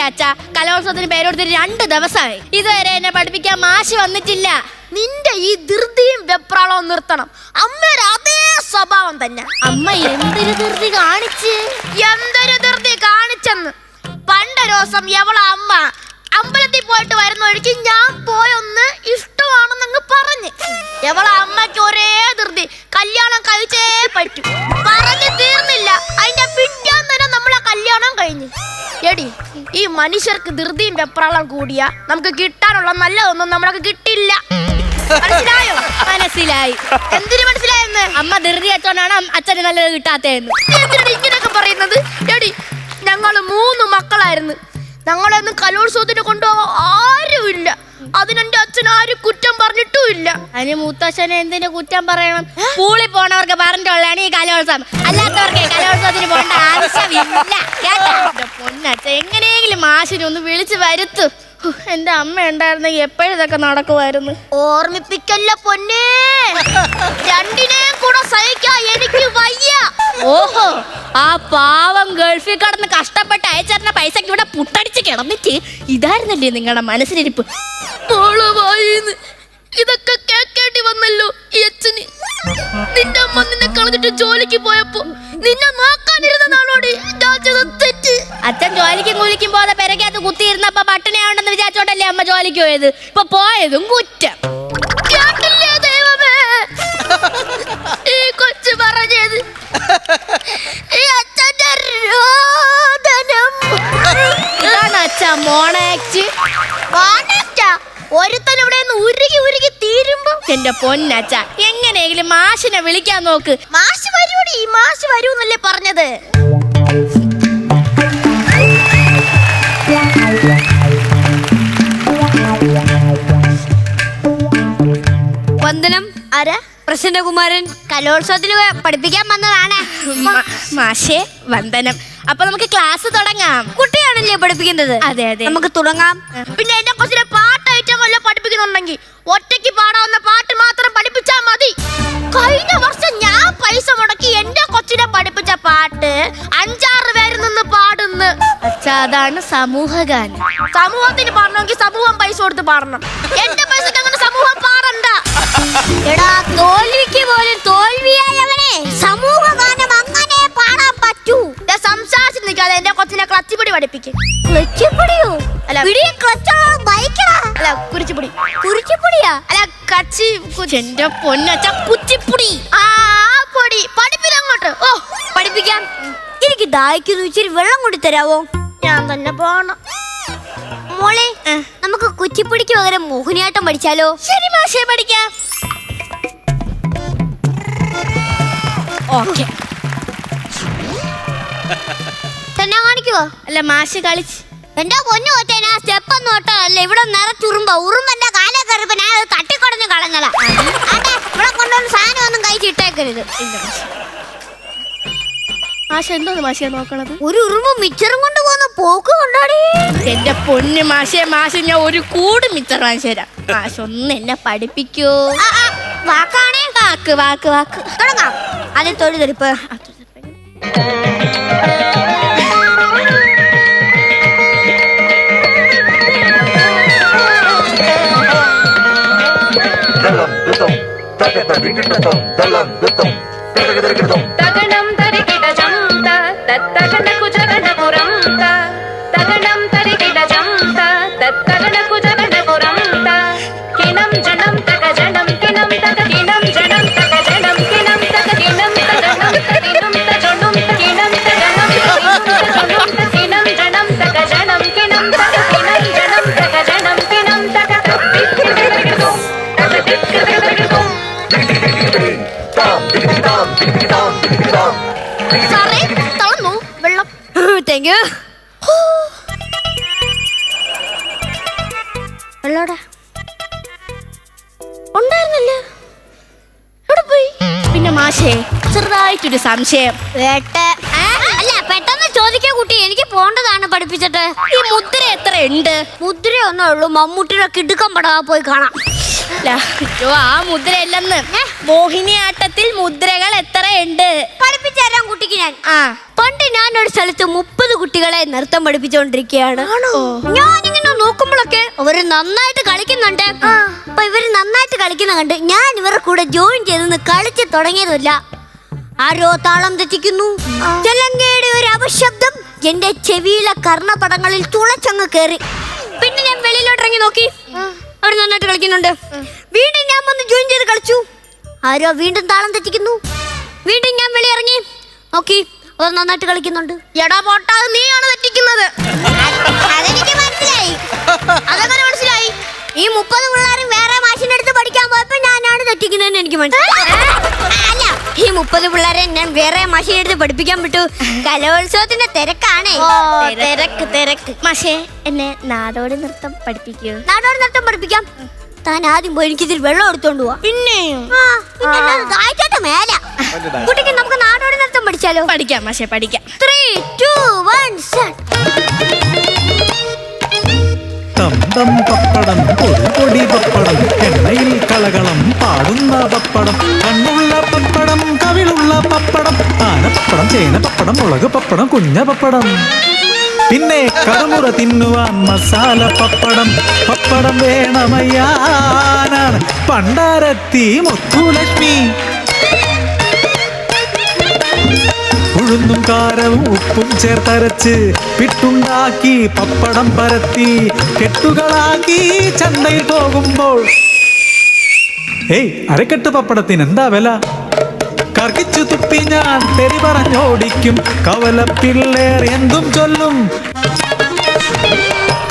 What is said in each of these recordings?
അച്ഛാ, കലോത്സവത്തിന് പേരെടുത്തിട്ട് 2 ദിവസമായി. ഇതുവരെ എന്നെ പഠിപ്പിക്കാൻ മാഷ് വന്നിട്ടില്ല. നിന്റെ ഈ ധൃതിയും വെപ്രാളവും നിർത്തണം. അമ്മയുടെ അതേ സ്വഭാവം തന്നെ. അമ്മ എന്തൊരു ധൃതി കാണിച്ച്, എന്തൊരു ധൃതി കാണിച്ചെന്ന്. പണ്ടൊരു ദിവസം എവളെ അമ്മ അമ്പലത്തിൽ പോയിട്ട് വരുന്ന വഴിക്ക് ഞാൻ പോയൊന്ന് ഇഷ്ടമാണെന്നങ്ങ് പറഞ്ഞ്. എവളെ അമ്മയ്ക്ക് ഒരേ ധൃതി, കല്യാണം കഴിച്ചേ പറ്റൂ. പറഞ്ഞു തീർന്നില്ല, അതിന്റെ പിറ്റാൻ തന്നെ നമ്മളെ കല്യാണം കഴിഞ്ഞു. എടി, ഈ മനുഷ്യർക്ക് ധൃതിയും വെപ്രാളം കൂടിയാ നമുക്ക് കിട്ടാനുള്ള നല്ലതൊന്നും നമ്മൾക്ക് കിട്ടില്ല. മനസ്സിലായോ? മനസ്സിലായി. എന്തിനു മനസ്സിലായെന്ന്? അമ്മ ധൃതി വെച്ചോണ്ടാണ് അച്ഛന് നല്ലത് കിട്ടാത്തതെന്ന്. എന്തിനാണ് ഇങ്ങനെയൊക്കെ പറയുന്നത്? എടി, ഞങ്ങള് 3 മക്കളായിരുന്നു. ഞങ്ങളൊന്നും കലോത്സവത്തിന് കൊണ്ടുപോകാൻ ആരുമില്ല. അതിനെന്റെ അച്ഛൻ ആരും കുറ്റം പറഞ്ഞിട്ടുമില്ല. അതിന് മൂത്തച്ഛനെ എന്തിനു കുറ്റം പറയണം? സ്കൂളിൽ പോണവർക്ക് പറഞ്ഞിട്ടുള്ളതാണ് ഈ കലോത്സവം. അല്ലാത്തവർക്ക് കലോത്സവത്തിന് പോകേണ്ട ആവശ്യമില്ല. പൊന്നച്ഛ, എങ്ങനെയെങ്കിലും മാഷിനെ ഒന്ന് വിളിച്ചു വരുത്തു. എന്റെ അമ്മ ഉണ്ടായിരുന്നെങ്കിൽ എപ്പോഴും ഇതൊക്കെ നടക്കുമായിരുന്നു. ഓർമ്മിപ്പിക്കല്ല പൊന്നേ, രണ്ടിനെയും കൂടെ സഹിക്കാൻ എനിക്ക് വയ്യ. ഓഹോ, ആ പാവം ഗൾഫിൽ കടന്ന് കഷ്ടപ്പെട്ട് അയച്ചേർന്ന പൈസക്ക് ഇവിടെ പുട്ടടിച്ച് കിടന്നിട്ട് ഇതായിരുന്നല്ലേ നിങ്ങളുടെ മനസ്സിലിരിപ്പ്? ഇതൊക്കെ കേക്കേണ്ടി വന്നല്ലോ ഈ അച്ഛന്. നിന്റെ അമ്മ നിന്നെ കളഞ്ഞിട്ട് ജോലിക്ക് പോയപ്പോ നിന്നെ നോക്കാനിരുന്നതാണോടി തെറ്റ്? അച്ഛൻ ജോലിക്കും കൂലിക്കും പോകാതെ പെരക്കകത്ത് കുത്തിയിരുന്നപ്പോ പട്ടിണിയാണെന്ന് വിചാരിച്ചോണ്ടല്ലേ അമ്മ ജോലിക്ക് പോയത്. ഇപ്പൊ പോയതും കുറ്റം. കേട്ടില്ലേ ദൈവമേ ഈ കൊച്ചു പറഞ്ഞത്? ഈ അച്ഛന്റെ രോദനം. ഇതാണ് അച്ഛാ മോണാക്ട്. ഒരുത്തൻ ഇവിടെ ഉരുകി ഉരുകി തീരുമ്പോ എന്റെ പൊന്നച്ഛ, എങ്ങനെയെങ്കിലും മാഷിനെ വിളിക്കാൻ നോക്ക്. മാഷ് വരൂടി, മാഷ് വരൂന്നല്ലേ പറഞ്ഞത്. വന്ദനം. ആരാ? പ്രസന്നകുമാരൻ. കലോത്സവത്തിന് പഠിപ്പിക്കാൻ വന്നതാണ്. മാഷേ വന്ദനം. അപ്പൊ നമുക്ക് ക്ലാസ് തുടങ്ങാം. കുട്ടിയാണല്ലേ പഠിപ്പിക്കുന്നത്? അതെ അതെ, നമുക്ക് തുടങ്ങാം. പിന്നെ എന്റെ കൊച്ചിനെ പാട്ട് ഐറ്റം വല്ല പഠിപ്പിക്കുന്നുണ്ടെങ്കിൽ ഒറ്റയ്ക്ക് പാടാവുന്ന പാട്ട് മാത്രം പഠിപ്പിച്ചാ മതി. കഴിഞ്ഞ വർഷം ഞാൻ പൈസ മുടക്കി എന്റെ കൊച്ചിനെ പഠിപ്പിച്ച പാട്ട് 5-6 പേര് നിന്ന് പാടുന്നു. അച്ഛാ, അതാണ് സമൂഹഗാനം. സമൂഹത്തിന് പാടണമെങ്കിൽ സമൂഹം പൈസ കൊടുത്ത് പാടണം. എന്റെ പൈസക്ക് അങ്ങനെ സമൂഹം പാടണ്ട. എടാ, തോൽവിക്ക് പോലും തോൽവിയായവനെ സമൂഹഗാനം അങ്ങനെ പാടാൻ പറ്റൂ. സംസാരിച്ച് നിൽക്കാതെ എന്റെ കൊച്ചിനെ ക്ലച്ചിപ്പിടി പഠിപ്പിക്കും. ക്ലച്ചിപ്പൊടിയോ? അല്ല, അല്ല, കുരിച്ചുപിടി. കുരിച്ചുപ്പൊടിയാ? അല്ല, കച്ചി. എന്റെ പൊന്നച്ഛ, കുച്ചിപ്പുടി. ആ പൊടി പഠിപ്പിക്കങ്ങോട്ട്. ഓ, പഠിപ്പിക്കാം. എനിക്ക് ദാഹിക്കുന്നു, ഇച്ചിരി വെള്ളം കൊണ്ട് തരാവോ? ഞാൻ തന്നെ പോണം. മോളെ, നമുക്ക് കുച്ചിപ്പൊടിക്ക് പകരം മോഹിനിയാട്ടം പഠിച്ചാലോ? ശരി മാഷേ, പഠിക്കാം. ഓക്കെ. തന്നെ കാണിക്കുവോ? അല്ല, മാഷ് കളിച്ച്. എന്റെ പൊന്നു കൊച്ചേന സ്റ്റെപ്പ് ഒന്നും ഒട്ടല്ല. ഇവിടെ നിറച്ചുറുമ്പ ഉറുമ്പന്റെ കാലേ കയറിപ്പോ ഞാൻ അത് തട്ടിക്കൊടഞ്ഞ് കളഞ്ഞതാ. അതെ, ഇവിടെ കൊണ്ടുവന്ന് സാധനം ഒന്നും കഴിച്ചിട്ടേക്കരുത്. മാഷ് എന്തോന്ന് മാഷിയെ നോക്കണത്? ഒരു ഉറുമ്പ് മിച്ചറും കൊണ്ട് പോകുന്ന പോക്ക് കൊണ്ടാടി. എന്റെ പൊന്ന് മാഷേ, മാഷ് ഞാൻ ഒരു കൂട് മിച്ചർ വാങ്ങിച്ചു തരാം. മാഷ് ഒന്ന് എന്നെ പഠിപ്പിക്കോ? വാക്കാണേ. വാക്ക് വാക്ക് വാക്ക്. തുടങ്ങാം. അതിൽ തൊഴിലെടുപ്പ്. തകണം തരികിട ജംത തത്തകണ കുജഗണ പുരംത തകണം തരികിട ജംത തത്തകണ കുജഗണ പുരംത കിണം ജനം തക ജനം കിണം തക കിണം ജനം തക ജനം കിണം തക കിണം തജനം തകിണം തജനം കിണം തജനം കിണം ജനം തക ജനം കിണം തക കിണം ജനം തക ജനം കിണം തക തിക്കിടകിടകും തക തിക്കിടകിടകും. സാറേ, തളർന്നു വെള്ളം. Thank you. വെള്ളോടാ ഉണ്ടായിരുന്നല്ലേ, എവിടെ പോയി? പിന്നെ മാഷേ, ചെറുതായിട്ടൊരു സംശയം. അല്ല, പെട്ടെന്ന് ചോദിക്കാ കുട്ടി. എനിക്ക് പോണ്ടതാണ് പഠിപ്പിച്ചിട്ട്. ഈ മുദ്ര എത്ര ഉണ്ട്? മുദ്ര ഒന്നേ ഉള്ളൂ. മമ്മൂട്ടിയുടെ കിടുക്കം പടവാ, പോയി കാണാം. അയ്യോ ആ മുദ്രയല്ലെന്ന് മോഹിനിയാട്ടത്തിൽ മുദ്രകൾ എത്രയുണ്ട് പഠിപ്പിച്ചു തരാം കുട്ടിക്ക് ഞാൻ. ആ പണ്ട് ഞാനൊരു സ്ഥലത്ത് 30 കുട്ടികളെ നൃത്തം പഠിപ്പിച്ചുകൊണ്ടിരിക്കുകയാണ്. ഞാനിങ്ങനെ നോക്കുമ്പോഴൊക്കെ അവര് നന്നായിട്ട് കളിക്കുന്നുണ്ട്. അപ്പൊ ഇവര് നന്നായിട്ട് കളിക്കുന്ന കണ്ട് ഞാൻ ഇവരുടെ കൂടെ ജോയിൻ ചെയ്തെന്ന് കളിച്ച് തുടങ്ങിയതല്ല. ആരോ താളം തെറ്റിക്കുന്നു. ചെലങ്കയുടെ ഒരു അപശബ്ദം എന്റെ ചെവിയിലെ കർണപടങ്ങളിൽ തുളച്ചങ്ങ് കയറി. പിന്നെ ഞാൻ വെളിയിലോട്ട് ഇറങ്ങി നോക്കി, അവർ നന്നായിട്ട് കളിക്കുന്നുണ്ട്. വീണ്ടും ഞാൻ വന്ന് ജോയിൻ ചെയ്ത് കളിച്ചു. ആരോ വീണ്ടും താളം തെറ്റിക്കുന്നു. വീണ്ടും ഞാൻ വെളിയിറങ്ങി നോക്കി, അവർ നന്നായിട്ട് കളിക്കുന്നുണ്ട്. എടാ പൊട്ടാ, നീയാണ് തെറ്റിക്കുന്നത്. അതെനിക്ക് മനസ്സിലായി. അതെങ്ങനെ മനസ്സിലായി? ഈ 30 പിള്ളേരും വേറെ മാഷിന്റെ അടുത്ത് പഠിക്കാൻ പോയപ്പോ ഞാനാണ് തെറ്റിക്കുന്നതെന്ന് എനിക്ക് മനസ്സിലായി. അല്ല, ഈ 30 പിള്ളേരെ ഞാൻ വേറെ മാഷിന്റെ അടുത്ത് പഠിപ്പിക്കാൻ വിട്ടു. കലോത്സവത്തിന്റെ തിരക്കാണേ. തിരക്ക് മാഷേ എന്നെ നാടോടി നൃത്തം പഠിപ്പിക്കൂ. നാടോടി നൃത്തം പഠിപ്പിക്കാം. താൻ ആദ്യം പോയി എനിക്ക് ഇതിൽ വെള്ളം എടുത്തോണ്ട് പോവാ. പിന്നെ ആയിക്കോട്ടെ മേല. കുട്ടിക്ക് നമുക്ക് നാടോടി നൃത്തം പഠിച്ചാലോ? പഠിക്കാം മാഷേ പഠിക്കാം. 3, 2, 1 സ്റ്റാർട്ട്. തന്തം പപ്പടം പൊടി പപ്പടം എണ്ണയിൽ കളകളം പാടുന്ന പപ്പടം കണ്ണുള്ള പപ്പടം കവിളുള്ള പപ്പടം ആനപ്പപ്പടം ചേന പപ്പടം മുളക് പപ്പടം കുഞ്ഞ പപ്പടം പിന്നെ കടമുറ തിന്നുവാൻ മസാല പപ്പടം പപ്പടം വേണമയ്യാനാണ് പണ്ടാരത്തി മുത്തുലക്ഷ്മി ഉഴുന്നും കാരവും ഉപ്പും ചേർത്തരച്ച് പിട്ടുണ്ടാക്കി പപ്പടം പരത്തി കെട്ടുകളാക്കി ചന്തയിൽ പോകുമ്പോൾ അരക്കെട്ട് പപ്പടത്തിന് എന്താ വില കർക്കിച്ചു തുപ്പി ഞാൻ തെറി പറഞ്ഞോടിക്കും കവലപ്പിള്ളേർ എന്തും ചൊല്ലും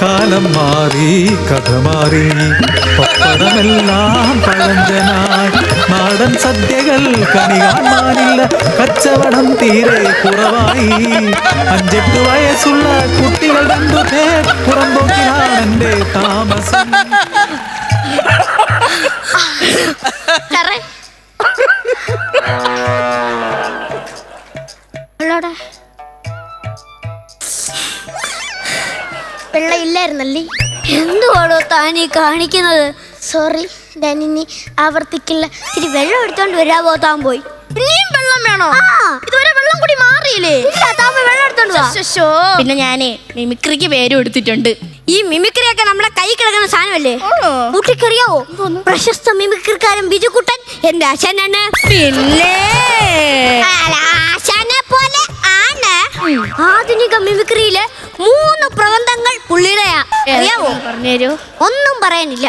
കാലം മാറി കഥ മാറി പപ്പടമെല്ലാം പഴഞ്ചനായി നാടൻ സദ്യകൾ കണി കാണാനില്ല കച്ചവടം തീരെ കുറവായി 5-8 വയസ്സുള്ള കുട്ടികൾ 2 പേർ പുറമ്പോക്കിലാണ് എന്റെ താമസം. വെള്ളമില്ലായിരുന്നല്ലേ? എന്തുവാടോ താനീ കാണിക്കുന്നത്? സോറി, ഞാൻ ഇനി ആവർത്തിക്കില്ല. ഇത്തിരി വെള്ളം എടുത്തോണ്ട് വരാവോ? താൻ പോയി. ഇനിയും വെള്ളം വേണോ? ഇതുവരെ വെള്ളം കൂടി മാറിയില്ലേ? ഇല്ല, താൻ പോയി വെള്ളം എടുത്തോണ്ട് വാ. പിന്നെ ഞാനേ മിമിക്രിക്ക് പേരും എടുത്തിട്ടുണ്ട്. ഈ മിമിക്രിയൊക്കെ നമ്മളെ കൈ കിടക്കുന്ന സാധനമല്ലേ? കുട്ടിക്കറിയാവോ? പ്രശസ്ത മിമിക്രിക്കാരൻ ബിജുക്കുട്ടൻ എന്റെ അച്ഛനാണ്. പിന്നെ ആശാനെ പോലെ ആണ്. ആധുനിക മിമിക്രിയിലെ 3 പ്രബന്ധങ്ങൾ പുള്ളിയുടെയാ. അറിയാവോ? പറഞ്ഞുതരൂ. ഒന്നും പറയാനില്ല.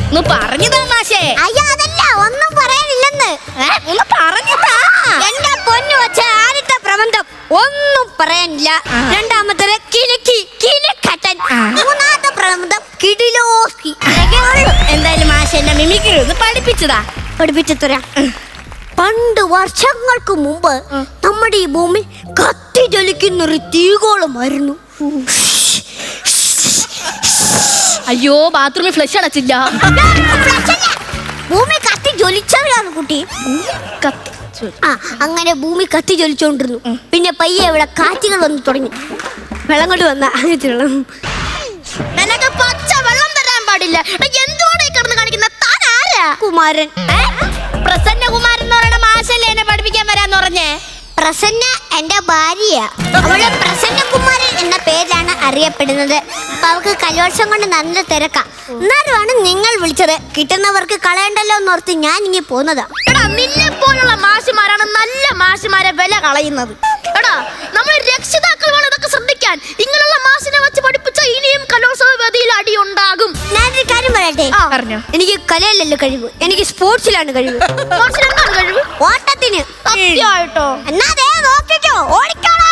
ഒന്ന് പറഞ്ഞതാ മാഷേ. അയ്യോ, അതല്ല, ഒന്നും പറയാനില്ലെന്ന്. ഒന്ന് പറഞ്ഞതാ. എന്റെ പൊന്നു വച്ച ആദ്യത്തെ പ്രബന്ധം ഒന്നും പറയാനില്ല. രണ്ടാമത്തെ കിലുക്കട്ടൻ. മൂന്നാമത്തെ പ്രബന്ധം കിടിലോസ്കി. എന്തായാലും മാഷ എന്നെ മിമിക്രി ഒന്ന് പഠിപ്പിച്ചതാ. പഠിപ്പിച്ചു തരാം. പണ്ട് വർഷങ്ങൾക്ക് മുമ്പ് നമ്മുടെ ഈ ഭൂമി കത്തി ജ്വലിക്കുന്നൊരു തീകോളമായിരുന്നു. അയ്യോ, ബാത്റൂമിൽ ഫ്ലഷ് അടച്ചില്ല. ഭൂമി കത്തി ജ്വലിച്ചതാണ് കുട്ടി. അങ്ങനെ ഭൂമി കത്തി ജ്വലിച്ചോണ്ടിരുന്നു. പിന്നെ പയ്യെ ഇവിടെ കാറ്റുകൾ വന്നു തുടങ്ങി. വെള്ളം കൊണ്ട് വന്ന നിനക്ക് പച്ച വെള്ളം തരാൻ പാടില്ല. എന്തുകൊണ്ട് ഈ കിടന്ന് കാണിക്കുന്ന? താൻ ആരാ? കുമാരൻ. പ്രസന്ന കുമാരൻ എന്ന് പറയുന്ന മാഷല്ലേ എന്നെ പഠിപ്പിക്കാൻ വരാന്ന് പറഞ്ഞേ? പ്രസന്ന എന്റെ ഭാര്യയാ. അവള് പ്രസന്നകുമാരൻ എന്ന പേരിലാണ് അറിയപ്പെടുന്നത്. അപ്പൊ അവൾക്ക് കലോത്സവം കൊണ്ട് നല്ല തിരക്കാ. എന്നാലുമാണ് നിങ്ങൾ വിളിച്ചത്. കിട്ടുന്നവർക്ക് കളയണ്ടല്ലോ എന്നോർത്ത് ഞാൻ ഇങ്ങനെ പോന്നതാ. എടാ, നിന്നെ പോലുള്ള മാഷിമാരാണ് നല്ല മാഷിമാരെ വില കളയുന്നത്. എടാ, നമ്മൾ രക്ഷിതാക്കൾ വേണം ഇതൊക്കെ ശ്രദ്ധിക്കാൻ. ഇങ്ങനെയുള്ള മാഷിനെ വെച്ച് പഠിപ്പിച്ച ഇനിയും കലോത്സവ വേദിയിൽ അടി ഉണ്ടാകും. ഞാനൊരു കാര്യം പറയട്ടെ? പറഞ്ഞോ. എനിക്ക് കലയിലല്ല കഴിവ്, എനിക്ക് സ്പോർട്സിലാണ് കഴിവ്. സ്പോർട്സിൽ എന്താണ് കഴിവ്? ഓട്ടത്തിന്. സത്യമായിട്ടോ? എന്നാ ദേ നോക്കിക്കോ, ഓടിക്കോളാ.